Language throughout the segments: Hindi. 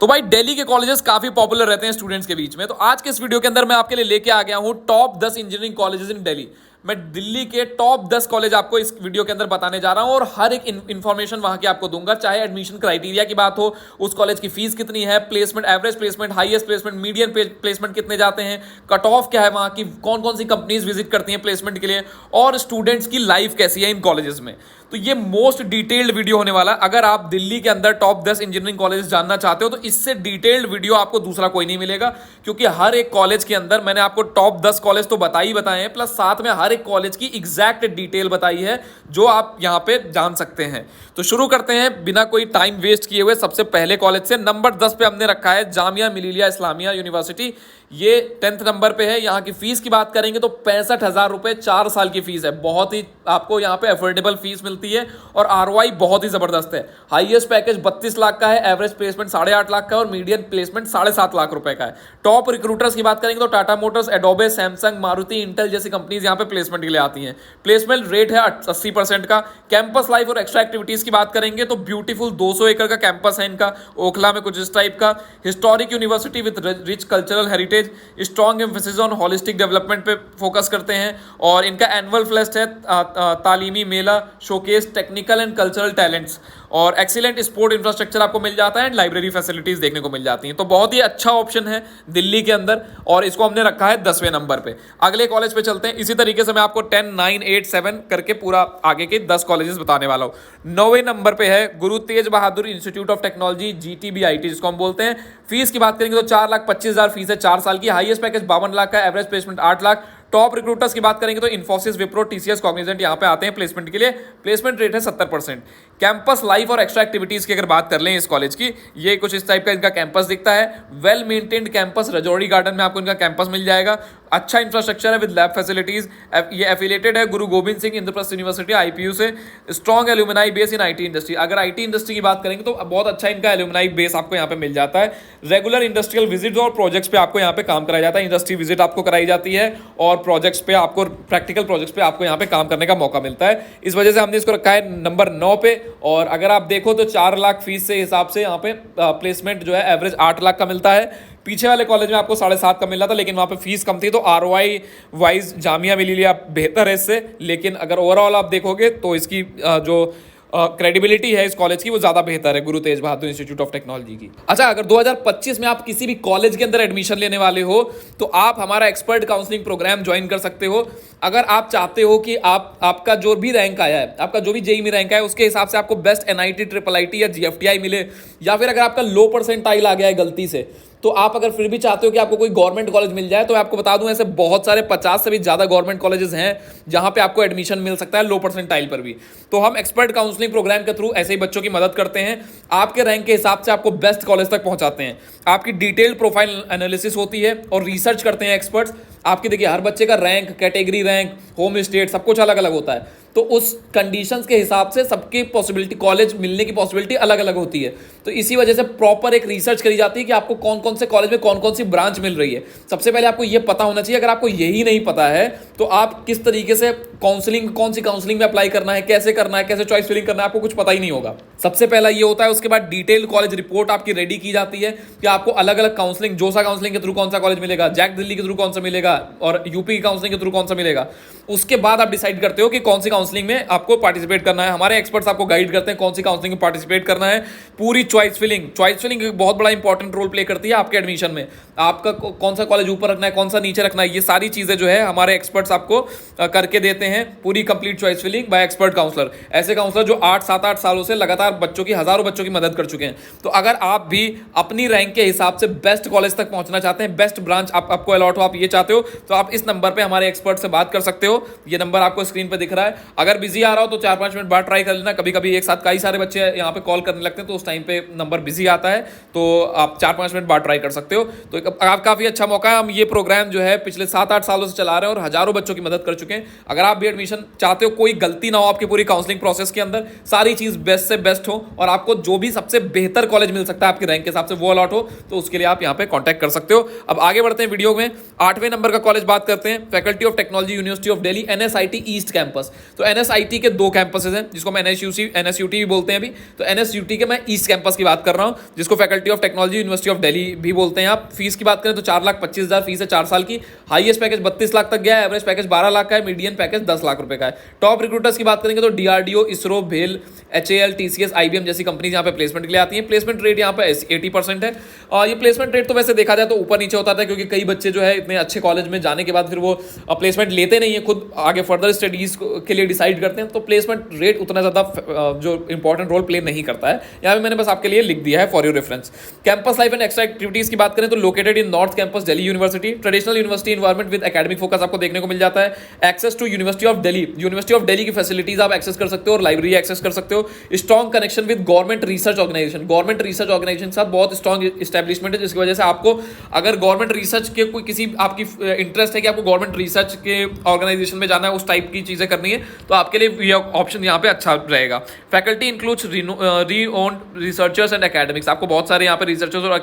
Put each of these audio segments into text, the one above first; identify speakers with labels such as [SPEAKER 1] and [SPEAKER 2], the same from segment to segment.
[SPEAKER 1] तो भाई दिल्ली के कॉलेजेस काफी पॉपुलर रहते हैं स्टूडेंट्स के बीच में। तो आज के इस वीडियो के अंदर मैं आपके लिए लेके आ गया हूं top 10 engineering colleges in Delhi. मैं दिल्ली के टॉप 10 कॉलेज आपको इस वीडियो के अंदर बताने जा रहा हूं और हर एक इंफॉर्मेशन वहां की आपको दूंगा। चाहे एडमिशन क्राइटेरिया की बात हो, उस कॉलेज की फीस कितनी है, placement, average placement, highest placement, medium placement कितने जाते हैं, कट ऑफ क्या है वहां की, कौन कौन सी कंपनीज विजिट करती हैं प्लेसमेंट के लिए, और स्टूडेंट्स की लाइफ कैसी है इन कॉलेजेस में। तो ये मोस्ट डिटेल्ड वीडियो होने वाला है। अगर आप दिल्ली के अंदर टॉप 10 इंजीनियरिंग कॉलेज जानना चाहते हो तो इससे डिटेल्ड वीडियो आपको दूसरा कोई नहीं मिलेगा, क्योंकि हर एक कॉलेज के अंदर मैंने आपको टॉप 10 कॉलेज तो बताए हैं, प्लस साथ में हर एक कॉलेज की एग्जैक्ट डिटेल बताई है जो आप यहां पे जान सकते हैं। तो शुरू करते हैं बिना कोई टाइम वेस्ट किए हुए। सबसे पहले कॉलेज से नंबर 10 पे हमने रखा है जामिया मिलिया इस्लामिया यूनिवर्सिटी। ये 10th नंबर पे है। यहाँ की फीस की बात करेंगे तो 65,000 रुपए 4 साल की फीस है। बहुत ही आपको यहाँ पे अफोर्डेबल फीस मिलती है और आरओआई बहुत ही जबरदस्त है। हाईएस्ट पैकेज 32 लाख का है, एवरेज प्लेसमेंट 8.5 लाख का है और मीडियम प्लेसमेंट 7.5 लाख रुपए का है। टॉप रिक्रूटर्स की बात करेंगे तो Tata Motors, Adobe, Samsung, Maruti, Intel जैसी कंपनीज यहाँ पे प्लेसमेंट के लिए आती हैं। प्लेसमेंट रेट है 80% का। कैंपस लाइफ और एक्स्ट्रा एक्टिविटीज की बात करेंगे तो ब्यूटीफुल 200 एकड़ का कैंपस है इनका, ओखला में कुछ इस टाइप का। Historic university with rich cultural heritage, strong emphasis on holistic development पे फोकस करते हैं और इनका एनुअल फेस्ट है Taleemi Mela, showcase technical and cultural talents, और एक्सीलेंट स्पोर्ट इंफ्रास्ट्रक्चर आपको मिल जाता है एंड लाइब्रेरी फैसिलिटीज देखने को मिल जाती हैं। तो बहुत ही अच्छा ऑप्शन है दिल्ली के अंदर और इसको हमने रखा है 10वें नंबर पे। अगले कॉलेज पे चलते हैं। इसी तरीके से मैं आपको 10, 9, 8, 7 करके पूरा आगे के 10 कॉलेजेस बताने वाला हूं। 9वें नंबर पे है गुरु तेज बहादुर इंस्टीट्यूट ऑफ टेक्नोलॉजी, GTBIT जिसको हम बोलते हैं। फीस की बात करेंगे तो 4,25,000 फीस है 4 साल की। हाईएस्ट पैकेज 52 लाख का, average placement 8 lakh. Top recruiters की बात करेंगे तो इन्फोसिस, विप्रो, TCS, कॉग्निजेंट यहाँ पे आते हैं प्लेसमेंट के लिए। प्लेसमेंट रेट है 70%। कैंपस लाइफ और एक्स्ट्रा एक्टिविटीज की अगर बात कर लें इस कॉलेज की, ये कुछ इस टाइप का इनका कैंपस दिखता है। वेल मेंटेन्ड कैंपस, रजौड़ी गार्डन में आपको इनका कैंपस मिल जाएगा। अच्छा इंफ्रास्ट्रक्चर है विद लैब फैसिलिटीज। ये एफिलेटेड है गुरु गोविंद सिंह इंद्रप्रस्थ यूनिवर्सिटी IPU से। Strong alumni base in IT industry. अगर IT इंडस्ट्री की बात करेंगे तो बहुत अच्छा इनका एल्यूमिनाई बेस आपको यहाँ पे मिल जाता है। रेगुलर इंडस्ट्रियल विजिट और प्रोजेक्ट्स पे आपको यहाँ पे काम कराया जाता है। इंडस्ट्री विजिट आपको कराई जाती है और प्रोजेक्ट्स पे आपको, प्रैक्टिकल प्रोजेक्ट्स पे आपको यहाँ पे काम करने का मौका मिलता है। इस वजह से हमने इसको रखा है नंबर 9 पे। और अगर आप देखो तो 4 लाख फीस से हिसाब से यहाँ पे प्लेसमेंट जो है एवरेज 8 लाख का मिलता है। पीछे वाले कॉलेज में आपको 7.5 का मिल रहा था, लेकिन वहाँ पे फीस कम थी, तो ROI वाइज जामिया मिलिया बेहतर है इससे। लेकिन अगर ओवरऑल आप देखोगे तो इसकी जो क्रेडिबिलिटी है इस कॉलेज की वो ज्यादा बेहतर है, गुरु तेज बहादुर इंस्टीट्यूट ऑफ टेक्नोलॉजी की। अच्छा, अगर 2025 में आप किसी भी कॉलेज के अंदर एडमिशन लेने वाले हो तो आप हमारा एक्सपर्ट काउंसलिंग प्रोग्राम ज्वाइन कर सकते हो। अगर आप चाहते हो कि आपका जो भी रैंक आया है, आपका जो भी JEE में रैंक आया है, उसके हिसाब से आपको बेस्ट NIT, IIIT या GFTI मिले, या फिर अगर आपका लो परसेंटाइल आ गया है गलती से, तो आप अगर फिर भी चाहते हो कि आपको कोई गवर्नमेंट कॉलेज मिल जाए, तो मैं आपको बता दूं ऐसे बहुत सारे 50 से भी ज्यादा गवर्नमेंट कॉलेजेस हैं जहां पे आपको एडमिशन मिल सकता है लो परसेंटाइल पर भी। तो हम एक्सपर्ट काउंसलिंग प्रोग्राम के थ्रू ऐसे ही बच्चों की मदद करते हैं। आपके रैंक के हिसाब से आपको बेस्ट कॉलेज तक पहुंचाते हैं। आपकी डिटेल्ड प्रोफाइल एनालिसिस होती है और रिसर्च करते हैं एक्सपर्ट्स। आपकी देखिए हर बच्चे का rank, category rank, home state सब कुछ अलग अलग होता है, तो उस कंडीशंस के हिसाब से सबकी पॉसिबिलिटी, कॉलेज मिलने की पॉसिबिलिटी अलग अलग होती है। तो इसी वजह से प्रॉपर एक रिसर्च करी जाती है कि आपको कौन कौन से कॉलेज में कौन कौन सी ब्रांच मिल रही है। सबसे पहले आपको यह पता होना चाहिए। अगर आपको यही नहीं पता है तो आप किस तरीके से काउंसलिंग, कौन सी काउंसलिंग में अप्लाई करना है, कैसे करना है, कैसे चॉइस फिलिंग करना है, आपको कुछ पता ही नहीं होगा। सबसे पहला ये होता है। उसके बाद डिटेल कॉलेज रिपोर्ट आपकी रेडी की जाती है कि आपको अलग अलग काउंसलिंग, जोसा काउंसलिंग के थ्रू कौन सा कॉलेज मिलेगा, जैक दिल्ली के थ्रू कौन सा मिलेगा और यूपी की काउंसलिंग के थ्रू कौन सा मिलेगा। उसके बाद आप डिसाइड करते हो कि कौन सी काउंसलिंग में आपको पार्टिसिपेट करना है। हमारे एक्सपर्ट्स आपको गाइड करते हैं कौन सी काउंसलिंग में पार्टिसिपेट करना है। पूरी चॉइस फिलिंग एक बहुत बड़ा इंपॉर्टेंट रोल प्ले करती है आपके एडमिशन में। आपका कौन सा कॉलेज ऊपर रखना है, कौन सा नीचे रखना है, ये सारी चीजें जो है हमारे एक्सपर्ट्स आपको करके देते हैं। पूरी complete choice filling by expert counsellor. ऐसे काउंसलर जो 7-8 सालों से लगातार बच्चों की, हजारों बच्चों की मदद कर चुके हैं। तो अगर आप भी अपनी रैंक के हिसाब से बेस्ट कॉलेज तक पहुंचना चाहते हैं, बेस्ट ब्रांच आपको अलॉट हो, आप ये चाहते हो, तो आप इस नंबर पे हमारे एक्सपर्ट से बात कर सकते हो। ये नंबर आपको स्क्रीन पे दिख रहा है। अगर बिजी आ रहा हो तो 4-5 मिनट बाद ट्राई कर लेना। कभी कभी एक साथ कई सारे बच्चे यहाँ पे कॉल करने लगते हैं, तो उस टाइम पे नंबर बिजी आता है, तो आप 4-5 मिनट बाद ट्राई कर सकते हो। तो आप काफी अच्छा मौका है। हम ये प्रोग्राम जो है पिछले 7-8 सालों से चला रहे हैं और हजारों बच्चों की मदद कर चुके हैं। अगर आप भी एडमिशन चाहते हो, कोई गलती ना हो आपकी पूरी काउंसलिंग प्रोसेस के अंदर, सारी चीज बेस्ट से बेस्ट हो और आपको जो भी सबसे बेहतर कॉलेज मिल सकता है आपके रैंक के हिसाब से वो अलॉट हो, तो उसके लिए आप यहाँ पे कॉन्टैक्ट कर सकते हो। अब आगे बढ़ते हैं वीडियो में। 8वें नंबर का कॉलेज बात करते हैं, faculty of technology, university of Delhi, NSIT east campus. तो NSIT के 2 कैंपसेस हैं, जिसको हम NSUT भी बोलते हैं अभी। तो NSUT के मैं ईस्ट कैंपस की बात कर रहा हूँ, जिसको faculty of technology university of Delhi भी बोलते हैं आप। फीस की बात करें तो 4,25,000 फीस है 4 साल की। हाईएस्ट पैकेज 32 लाख तक गया है, एवरेज पैकेज 12 लाख का है, मीडियन पैकेज 10 लाख रुपए का है। टॉप रिक्रूटर्स की बात करेंगे तो DRDO, इसरो, भेल, HAL, TCS, IBM जैसी कंपनीज यहाँ पे प्लेसमेंट के लिए आती हैं। प्लेसमेंट रेट यहाँ पे 80% है। और ये प्लेसमेंट रेट तो वैसे देखा जाए तो ऊपर नीचे होता था, क्योंकि कई बच्चे जो है इतने अच्छे कॉलेज में जाने के बाद फिर वो प्लेसमेंट लेते नहीं है, खुद आगे फर्दर स्टडीज के लिए डिसाइड करते हैं, तो प्लेसमेंट रेट उतना ज़्यादा जो इंपॉर्टेंट रोल प्ले नहीं करता है। यहाँ पे मैंने बस आपके लिए लिख दिया है for your reference. Campus life and extra activities की बात करें तो located in north campus Delhi university, traditional university environment with academic focus आपको देखने को मिल जाता है। Access to university of Delhi की फैसिलिटीज आप एक्सेस कर सकते हो और लाइब्रेरी एक्सेस कर सकते हो। Strong connection with government research organisation के साथ बहुत स्ट्रॉन्ग एस्टेब्लिशमेंट है, जिसकी वजह से आपको अगर गवर्नमेंट रिसर्च के कोई किसी आपकी इंटरेस्ट है कि आपको गवर्नमेंट रिसर्च के ऑर्गेनाइजेशन में जाना है, उस टाइप की चीजें करनी है, तो आपके लिए ये ऑप्शन यहाँ पे अच्छा रहेगा। फैकल्टी इंक्लूड्स री ओन्ड रिसर्चर्स एंड एकेडमिक्स, आपको बहुत सारे यहाँ पे रिसर्चर्स और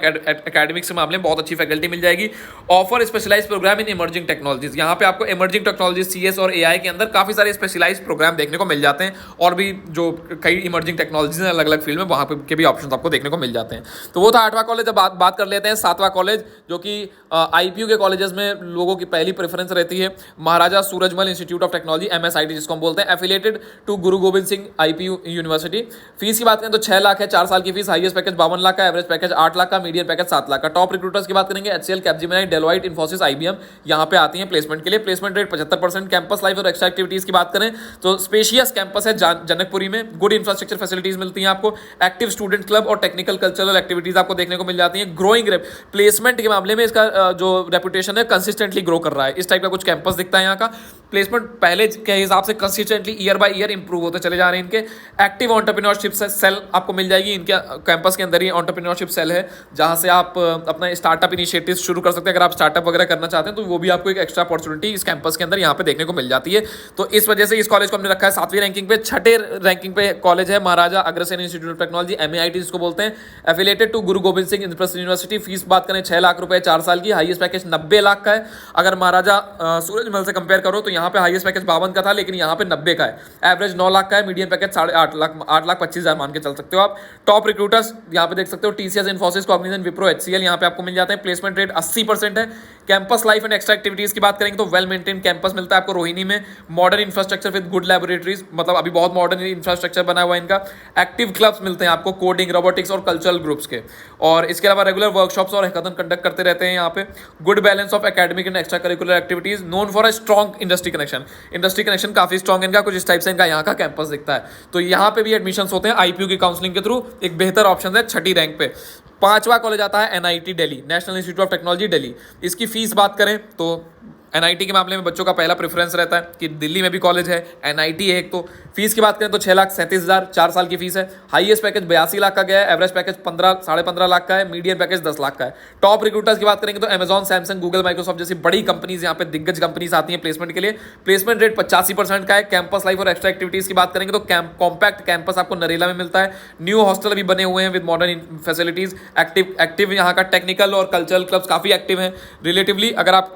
[SPEAKER 1] एकेडमिक्स के मामले में बहुत अच्छी फैकल्टी मिल जाएगी। Offer specialise programme in emerging technologies, यहाँ पे आपको इमर्जिंग टेक्नोलॉजी CS और AI के अंदर काफी सारे स्पेशलाइज प्रोग्राम देखने को मिल जाते हैं, और भी जो कई इमर्जिंग टेक्नोलॉजीज हैं अलग अलग फील्ड में, वहाँ के भी ऑप्शन आपको देखने को मिल जाते हैं। तो वो था 8वां कॉलेज। अब बात कर लेते हैं 7वां कॉलेज, जो कि IPU के कॉलेजेस में लोगों की पहली प्रेफरेंस रहती है। Maharaja Surajmal institute of technology MSIT जिसको हम बोलते हैं, affiliated to Guru Gobind Singh IPU university. Fees की बात करें तो 6 लाख है 4 साल की फीस। हाईएस्ट पैकेज 52 लाख का, एवरेज पैकेज 8 लाख का, मीडियम पैकेज 7 लाख का। टॉप रिक्रूटर्स की बात करेंगे HCL, Capgemini, Deloitte, Infosys, IBM यहाँ पे आती है प्लेसमेंट के लिए। Placement rate 75%। कैंपस लाइफ और एक्स्ट्रा एक्टिविटीज की बात करें तो स्पेशियस कैंपस है जनकपुरी में, गुड इंफ्रास्ट्रक्चर फैसिलिटीज मिलती हैं आपको, एक्टिव स्टूडेंट क्लब और टेक्निकल कल्चरल एक्टिविटीज आपको देखने को मिल जाती हैं। ग्रोइंग प्लेसमेंट के मामले में इसका जो रेपुटेशन है कंसिस्टेंटली ग्रो कर रहा है, इस टाइप का कुछ कैंपस दिखता है यहाँ का। प्लेसमेंट पहले के हिसाब से consistently year by year improve होते चले जा रहे हैं इनके। एक्टिव एंटरप्रेन्योरशिप सेल आपको मिल जाएगी, इनके कैंपस के अंदर ही एंटरप्रेन्योरशिप सेल है, जहां से आप अपना स्टार्टअप इनिशिएटिव शुरू कर सकते हैं। अगर आप स्टार्टअप वगैरह करना चाहते हैं तो वो भी आपको एक एक्स्ट्रा अपॉर्चुनिटी इस कैंपस के अंदर यहाँ पे देखने को मिल जाती है। तो इस वजह से इस कॉलेज को हमने रखा है 7वीं रैंकिंग पे। 6ठे रैंकिंग पे कॉलेज है Maharaja Agrasen institute of technology MAIT जिसको बोलते हैं, affiliated to Guru Gobind Singh Indraprastha university. Fees बात करें 6 लाख रुपए 4 साल की। हाईएस्ट पैकेज 90 लाख का है। अगर महाराजा सूरजमल से कंपेयर करो तो यहाँ पे हाईएस्ट पैकेज 52 का था, लेकिन यहाँ पे 90 का है। एवरेज 9 लाख का है, मीडियम पैकेज 8.5 लाख 8,25,000 मान के चल सकते हो आप। टॉप रिक्रूटर्स यहाँ पे देख सकते हो, TCS, Infosys, Cognizant, Wipro, HCL यहाँ पे आपको मिल जाते हैं। प्लेसमेंट रेट 80% है। Campus life and extra activities की बात करेंगे तो वेल मेंटेन कैंपस मिलता है आपको रोहिणी में। Modern infrastructure with good laboratories, मतलब अभी बहुत मॉडर्न इंफ्रास्ट्रक्चर बना हुआ है इनका। एक्टिव क्लब्स मिलते हैं आपको कोडिंग, रोबोटिक्स और कल्चरल ग्रुप्स के, और इसके अलावा रेगुलर वर्कशॉप्स और हैकाथन कंडक्ट करते रहते हैं यहाँ पे। Good balance of academic and extra curricular activities, known for a strong industry connection काफी स्ट्रॉन्ग है इनका, कुछ इस टाइप से इनका यहाँ का कैंपस दिखता है। तो यहाँ पे भी एडमिशन होते हैं IPU की काउंसलिंग के थ्रू, एक बेहतर ऑप्शन है 6ठी रैंक पे। 5वां कॉलेज आता है NIT Delhi, national institute of technology Delhi. इसकी फीस बात करें तो NIT के मामले में बच्चों का पहला प्रेफरेंस रहता है कि दिल्ली में भी कॉलेज है, NIT है एक। तो फीस की बात करें तो 6,37,000 4 साल की फीस है। हाईएस्ट पैकेज 82 लाख का गया है, एवरेज पैकेज 15.5 लाख का है, मीडियम पैकेज 10 लाख का है। टॉप रिक्रूटर्स की बात करेंगे तो अमेजॉन, सैमसंग, गूगल, माइक्रोसॉफ्ट जैसी बड़ी कंपनीज यहाँ पे दिग्गज कंपनीज आती हैं प्लेसमेंट के लिए। प्लेसमेंट रेट 85% का है। कैंपस लाइफ और एक्स्ट्रा एक्टिविटीज की बात करेंगे तो कॉम्पैक्ट कैंपस आपको नरेला में मिलता है। न्यू हॉस्टल भी बने हुए हैं विद मॉडर्न फैसिलिटीज। एक्टिव यहाँ का टेक्निकल और कल्चरल क्लब्स काफी एक्टिव हैं रिलेटिवली। अगर आप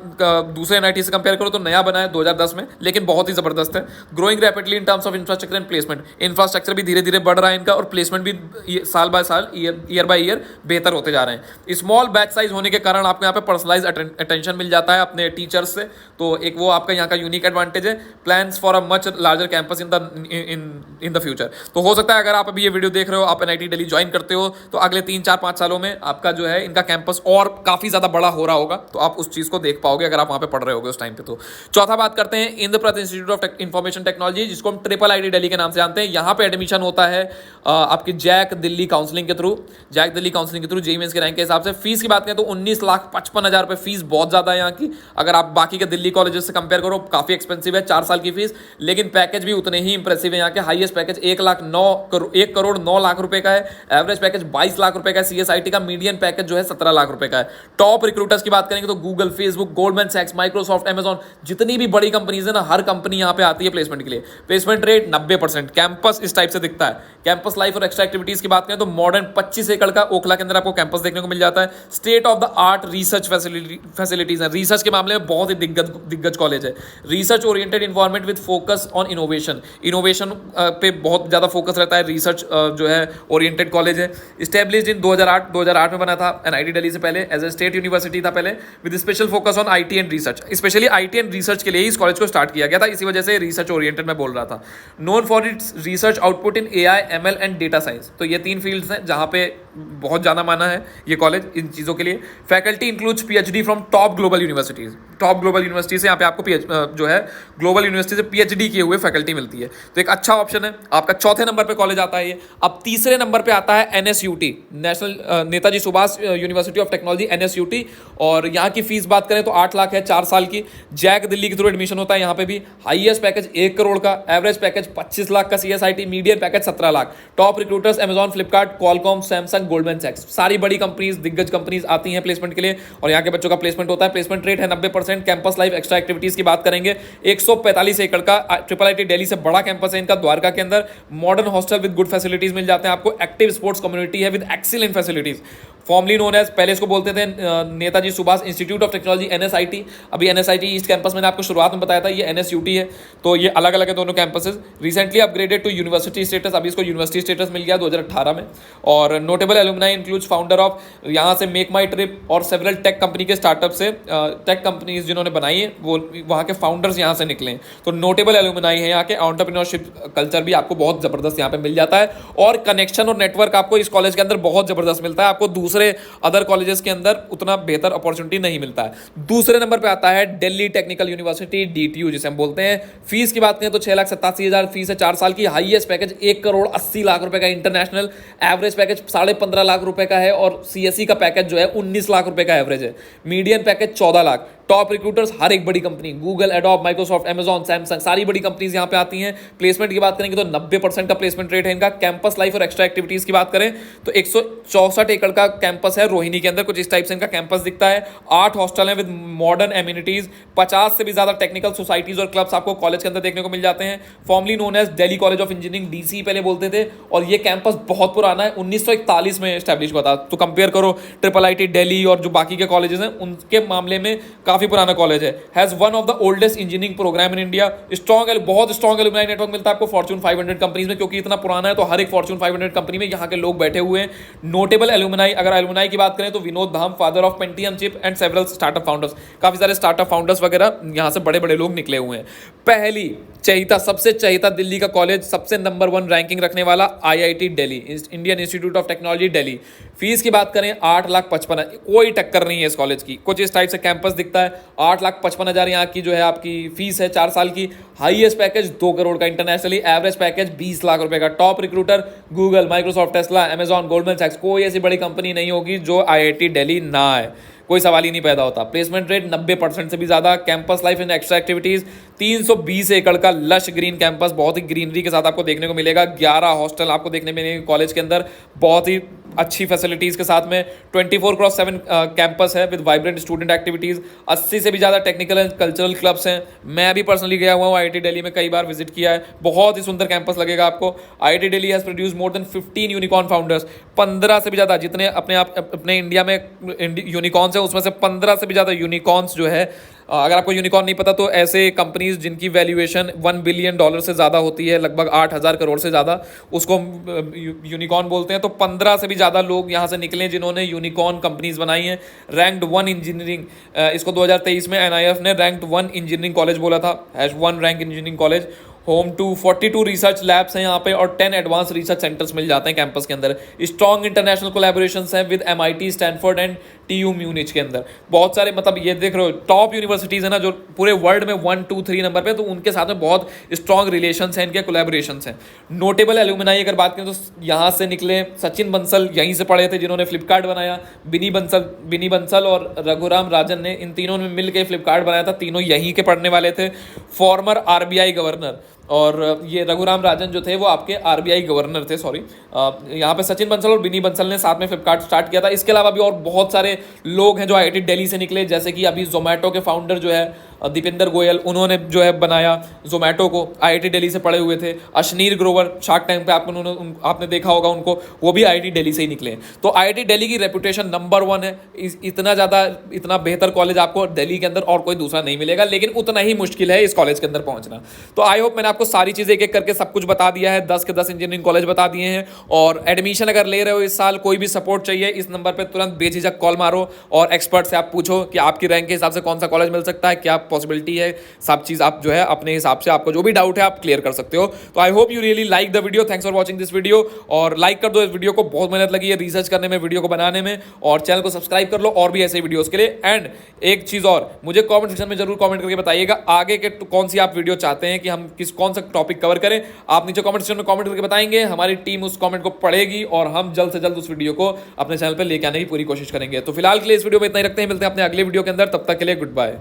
[SPEAKER 1] दूसरे NIT से कंपेयर करो तो नया बना है 2010 में, लेकिन बहुत ही जबरदस्त है। Growing rapidly in terms of infrastructure and placement, infrastructure भी धीरे धीरे बढ़ रहा है इनका, और प्लेसमेंट भी साल बाय साल ईयर बाय ईयर बेहतर होते जा रहे हैं। स्मॉल बैच साइज होने के कारण आपको यहाँ पे पर्सनलाइज अटेंशन मिल जाता है अपने टीचर्स से, तो एक वो आपका यहाँ का यूनिक एडवांटेज है। Plans for a much larger campus in the future. तो हो सकता है अगर आप अभी ये वीडियो देख रहे हो, आप NIT दिल्ली ज्वाइन करते हो, तो अगले 3, 4, 5 सालों में आपका जो है इनका कैंपस और काफी ज्यादा बड़ा हो रहा होगा, तो आप उस चीज को देख पाओगे अगर आप वहां पे पढ़ रहे होगे उस टाइम पे। तो चौथा बात करते हैं Indraprastha institute of information technology, जिसको हम IIIT दिल्ली के नाम से जानते हैं। यहाँ पे एडमिशन होता है आपकी जैक दिल्ली काउंसलिंग के थ्रू, JEE मेंस के रैंक के हिसाब से। फीस की बात करें तो 19,55,000 रुपए फीस बहुत ज्यादा है यहाँ की। अगर आप बाकी के दिल्ली कॉलेजेस से कंपेयर करो काफी एक्सपेंसिव है 4 साल की फीस, लेकिन पैकेज भी उतने ही इंप्रेसिव है यहाँ के। हाईएस्ट पैकेज 1 करोड़ 9 लाख रुपए का है, एवरेज पैकेज 22 लाख रुपए का है CSIT का, मीडियन पैकेज जो है 17 लाख रुपए का है। टॉप रिक्रूटर्स की बात करेंगे तो गूगल, फेसबुक, गोल्डमैन सैक्स, माइक्रोसॉफ्ट, माइक्रोसॉफ्ट, अमेजॉन, जितनी भी बड़ी कंपनीज है ना, हर कंपनी यहाँ पे आती है प्लेसमेंट के लिए। Placement rate 90%। कैंपस इस टाइप से दिखता है। कैंपस लाइफ और एक्स्ट्रा एक्टिविटीज की बात करें तो मॉडर्न 25 एकड़ का ओखला के अंदर आपको कैंपस देखने को मिल जाता है। State of the art research facilities है। रिसर्च के मामले में बहुत ही दिग्गज कॉलेज है। Research oriented environment with focus on innovation पे बहुत ज्यादा फोकस रहता है। रिसर्च जो है ओरिएंटेड कॉलेज है। स्टैब्लिश्ड इन 2008 में बना था एनआईटी दिल्ली से पहले, एज ए स्टेट यूनिवर्सिटी था पहले, with special focus on IT and research. Specially IT and research के लिए ही इस कॉलेज को स्टार्ट किया गया था, इसी वजह से रिसर्च ओरिएंटेड में बोल रहा था। Known for its research output in AI, ML and data science. तो ये 3 फील्ड्स हैं जहां पे बहुत जाना माना है ये कॉलेज इन चीज़ों के लिए। Faculty includes PhD from top global universities. Top global university से यहाँ पे आपको जो है ग्लोबल यूनिवर्सिटी से पीएचडी किए हुए फैकल्टी मिलती है, तो एक अच्छा ऑप्शन है आपका। चौथे नंबर पे कॉलेज आता है ये। अब तीसरे नंबर पे आता है NSUT, national Netaji Subhash university of technology, NSUT. और यहाँ की फीस बात करें तो 8 लाख है 4 साल की। जैक दिल्ली के थ्रू एडमिशन होता है यहाँ पे भी। हाईएस्ट पैकेज 1 करोड़ का, एवरेज पैकेज 25 लाख का CSIT, median package 17 lakh. Top recruiters Amazon, Flipkart, Qualcomm, Samsung, Goldman सैक्स, सारी बड़ी कंपनीज, दिग्गज कंपनीज आती हैं प्लेसमेंट के लिए और यहाँ के बच्चों का प्लेसमेंट होता है। प्लेसमेंट रेट है 90%। कैंपस लाइफ एक्स्ट्रा एक्टिविटीज की बात करेंगे, 145 एकड़ का IIIT दिल्ली से बड़ा कैंपस है इनका द्वारका के अंदर। Modern hostel with good facilities मिल जाते हैं आपको। एक्टिव स्पोर्ट्स कम्युनिटी है with excellent facilities. Formerly known as, पहले इसको बोलते थे Netaji Subhash institute of technology, NSIT. अभी एनएसआईटी ईस्ट कैंपस मैंने आपको शुरुआत में बताया था, ये एनएसयूटी है। तो ये अलग अलग है दोनों campuses. Recently upgraded to university status, अभी इसको यूनिवर्सिटी स्टेटस मिल गया 2018 में। और notable alumni includes founder of, यहाँ से मेक माई ट्रिप और सेवरल टेक कंपनी के स्टार्टअप से, टेक कंपनीज जिन्होंने बनाई है वो वहाँ के फाउंडर्स यहाँ से निकले हैं। तो नोटेबल एलुमनाई है यहाँ के। एंटरप्रेन्योरशिप कल्चर भी आपको बहुत जबरदस्त यहाँ पे मिल जाता है और कनेक्शन और नेटवर्क आपको इस कॉलेज के अंदर बहुत जबरदस्त मिलता है। आपको दूसरे अदर कॉलेजेस के अंदर उतना बेहतर अपॉर्चुनिटी नहीं मिलता है। दूसरे नंबर पे आता है दिल्ली टेक्निकल यूनिवर्सिटी, डीटीयू जिसे हम बोलते हैं। फीस की बात करें तो 6,87,000 फीस है 4 साल की। हाईएस्ट पैकेज 1 करोड़ 80 लाख रुपए का इंटरनेशनल। एवरेज पैकेज 15.5 लाख रुपए का है और सीएससी का पैकेज जो है 19 लाख रुपए का एवरेज है। Median package 14 lakh. Top recruiters हर एक बड़ी company, Google, Adobe, Microsoft, Amazon, Samsung, सारी बड़ी कंपनीज यहाँ पे आती हैं। प्लेसमेंट की बात करेंगे तो 90% का प्लेसमेंट रेट है इनका। कैंपस लाइफ और एक्स्ट्रा एक्टिविटीज की बात करें तो 164 एकड़ का कैंपस है रोहिणी के अंदर, कुछ इस टाइप से इनका कैंपस दिखता है। 8 हॉस्टल है विद मॉडर्न एम्यूनिटीज। 50 से भी ज्यादा टेक्निकल सोसाइटीज और क्लब्स आपको कॉलेज के अंदर देखने को मिल जाते हैं। Formerly known as Delhi College of Engineering, DC पहले बोलते थे। और ये कैंपस बहुत पुराना है, 1941 में एस्टैब्लिश हुआ था। तो कंपेयर करो IIIT दिल्ली और जो बाकी के कॉलेजेस हैं उनके मामले में काफी पुराना कॉलेज है। Has one of the oldest engineering program in India. बहुत स्ट्रॉन्ग एलुमनाई नेटवर्क मिलता है आपको फॉर्च्यून 500 कंपनीज में, क्योंकि इतना पुराना है तो हर एक फॉर्च्यून 500 कंपनी में यहाँ के लोग बैठे हुए हैं। नोटेबल एलुमनाई, अगर एलुमनाई की बात करें तो Vinod Dham, father of Pentium chip and several startup founders, काफी सारे स्टार्टअप फाउंडर्स वगैरह यहाँ से बड़े बड़े लोग निकले हुए हैं। पहली चहिता, सबसे चहिता दिल्ली का कॉलेज, सबसे नंबर 1 रैंकिंग रखने वाला IIT Delhi, Indian institute of technology Delhi. Fees की बात करें 8,55,000, कोई टक्कर नहीं है इस कॉलेज की। कुछ इस टाइप से कैंपस दिखता है। 8,55,000 यहाँ की जो है आपकी फीस है 4 साल की। हाईएस्ट पैकेज 2 करोड़ का इंटरनेशनली। एवरेज पैकेज 20 लाख रुपए का। Top recruiter Google, Microsoft, Tesla, Amazon, Goldman सैक्स, कोई ऐसी बड़ी कंपनी नहीं होगी जो IIT दिल्ली ना है, कोई सवाल ही नहीं पैदा होता। प्लेसमेंट रेट 90% से भी ज्यादा। Campus life and extra activities, 320 एकड़ का लश ग्रीन कैंपस, बहुत ही ग्रीनरी के साथ आपको देखने को मिलेगा। 11 हॉस्टल आपको देखने मिलेंगे कॉलेज के अंदर, बहुत ही अच्छी फैसिलिटीज के साथ में। 24/7 कैंपस है विद वाइब्रेंट स्टूडेंट एक्टिविटीज। 80 से भी ज्यादा टेक्निकल एंड कल्चरल क्लब्स हैं। मैं भी पर्सनली गया हुआ हूँ IIT दिल्ली में, कई बार विजिट किया है। बहुत ही सुंदर कैंपस लगेगा आपको। IIT Delhi has produce more than 15 unicorn founders. 15 से भी ज्यादा, जितने अपने इंडिया में यूनिकॉर्न्स है उसमें से 15 से भी ज्यादा यूनिकॉर्न्स जो है, अगर आपको यूनिकॉर्न नहीं पता तो ऐसे कंपनीज जिनकी वैल्यूएशन $1 बिलियन से ज़्यादा होती है, लगभग 8,000 करोड़ से ज़्यादा, उसको यूनिकॉर्न बोलते हैं। तो 15 से भी ज़्यादा लोग यहाँ से निकले जिन्होंने यूनिकॉर्न कंपनीज बनाई हैं। रैंक्ड 1 इंजीनियरिंग, इसको 2023 में NIF ने रैंक्ड 1 इंजीनियरिंग कॉलेज बोला था। Has 1 rank engineering college. Home to 42 research labs हैं यहाँ पे और 10 एडवांस रिसर्च सेंटर्स मिल जाते हैं कैंपस के अंदर। स्ट्रॉन्ग इंटरनेशनल कोलैबोरेशंस हैं with MIT, Stanford and TU Munich के अंदर। बहुत सारे, मतलब ये देख रहे हो टॉप यूनिवर्सिटीज़ है ना जो पूरे वर्ल्ड में 1, 2, 3 नंबर पे, तो उनके साथ में बहुत स्ट्रॉन्ग रिलेशंस हैं, इनके कोलैबोरेशंस हैं। नोटेबल एलुमनाई अगर बात करें तो यहाँ से निकले सचिन बंसल, यहीं से पढ़े थे जिन्होंने फ्लिपकार्ट बनाया। बिनी बंसल और रघुराम राजन ने, इन तीनों ने मिल के फ्लिपकार्ट बनाया था। तीनों यहीं के पढ़ने वाले थे। फॉर्मर RBI गवर्नर, और ये रघुराम राजन जो थे वो आपके आरबीआई गवर्नर थे, सॉरी। यहाँ पे सचिन बंसल और बिनी बंसल ने साथ में फ्लिपकार्ट स्टार्ट किया था। इसके अलावा भी और बहुत सारे लोग हैं जो आईआईटी दिल्ली से निकले, जैसे कि अभी जोमेटो के फाउंडर जो है दीपेंद्र गोयल, उन्होंने जो है बनाया जोमेटो को, आईआईटी दिल्ली से पढ़े हुए थे। अशनीर ग्रोवर शार्क टैंक पे आपने देखा होगा उनको, वो भी आईआईटी दिल्ली से ही निकले। तो आईआईटी दिल्ली की रेपुटेशन नंबर 1 है। इतना बेहतर कॉलेज आपको दिल्ली के अंदर और कोई दूसरा नहीं मिलेगा, लेकिन उतना ही मुश्किल है इस कॉलेज के अंदर पहुंचना। तो आई होप मैंने आपको सारी चीजें एक एक करके सब कुछ बता दिया है, 10 के 10 इंजीनियरिंग कॉलेज बता दिए हैं। और एडमिशन अगर ले रहे हो इस साल, कोई भी सपोर्ट चाहिए, इस नंबर पर तुरंत बेझिझक कॉल मारो और एक्सपर्ट से आप पूछो कि आपकी रैंक के हिसाब से कौन सा कॉलेज मिल सकता है, क्या पॉसिबिलिटी है। सब चीज आप जो है अपने हिसाब से, आपको जो भी डाउट है आप क्लियर कर सकते हो। तो I hope you really like the video. Thanks for watching this video. और लाइक कर दो इस वीडियो को, बहुत मेहनत लगी है रिसर्च करने में, वीडियो को बनाने में। और चैनल को सब्सक्राइब कर लो और भी ऐसे वीडियोस के लिए। एंड एक चीज और, मुझे कमेंट सेक्शन में जरूर कमेंट करके बताइएगा आगे के कौन सी आप वीडियो चाहते हैं कि हम कौन सा टॉपिक कवर करें। आप नीचे कमेंट सेक्शन में कमेंट करके बताएंगे, हमारी टीम उस कमेंट को पढ़ेगी और हम जल्द से जल्द उस वीडियो को अपने चैनल पर लेके आने की पूरी कोशिश करेंगे। तो फिलहाल के लिए इस वीडियो में इतना ही रखते हैं, मिलते हैं अपने अगले वीडियो के अंदर। तब तक के लिए गुड बाय।